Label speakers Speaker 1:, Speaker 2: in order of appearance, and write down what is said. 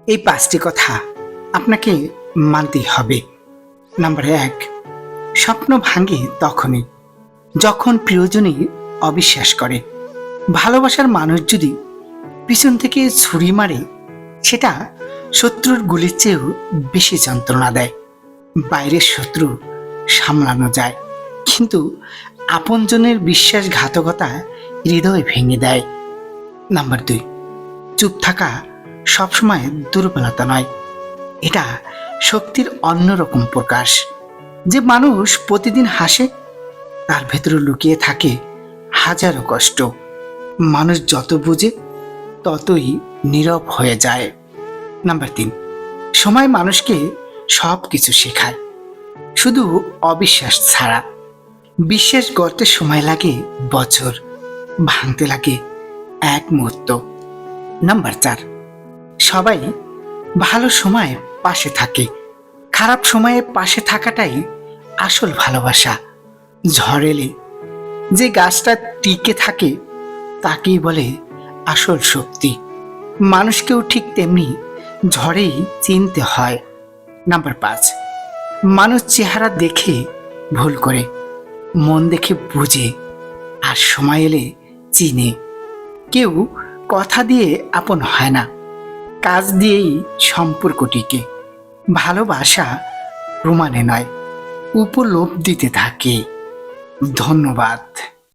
Speaker 1: এই 5টি কথা আপনাকে মানতেই হবে। নাম্বার 1, স্বপ্ন ভাঙে তখনই যখন প্রিয়জনই অবিশ্বাস করে। ভালোবাসার মানুষ যদি পিছন থেকে ছুরি মারে, সেটা শত্রুর গুলির চেয়েও বেশি যন্ত্রণা দেয়। বাইরের শত্রু সামলানো যায়, কিন্তু আপনজনের বিশ্বাসঘাতকতা হৃদয় ভেঙে দেয়। নাম্বার 2, চুপ থাকা সবসময় দুর্বলতা নয়, এটা শক্তির অন্যরকম প্রকাশ। যে মানুষ প্রতিদিন হাসে, তার ভেতরে লুকিয়ে থাকে হাজারো কষ্ট। মানুষ যত বুঝে ততই নীরব হয়ে যায়। নাম্বার 3, সময় মানুষকে সব কিছু শেখায়, শুধু অবিশ্বাস ছাড়া। বিশ্বাস গড়তে সময় লাগে বছর, ভাঙতে লাগে এক মুহূর্ত। নাম্বার 4, সবাই ভালো সময়ে পাশে থাকে, খারাপ সময়ে পাশে থাকাটাই আসল ভালোবাসা। ঝড় এলে যে গাছটা টিকে থাকে তাকেই বলে আসল শক্তি। মানুষকেও ঠিক তেমনি ঝড়েই চিনতে হয়। নাম্বার 5, মানুষ চেহারা দেখে ভুল করে, মন দেখে বুঝে, আর সময় এলে চিনে। কেউ কথা দিয়ে আপন হয় না, কাজ দিয়েই সম্পর্ক টিকে। ভালোবাসা প্রমাণে নয়, উপলব্ধিতে থাকে। ধন্যবাদ।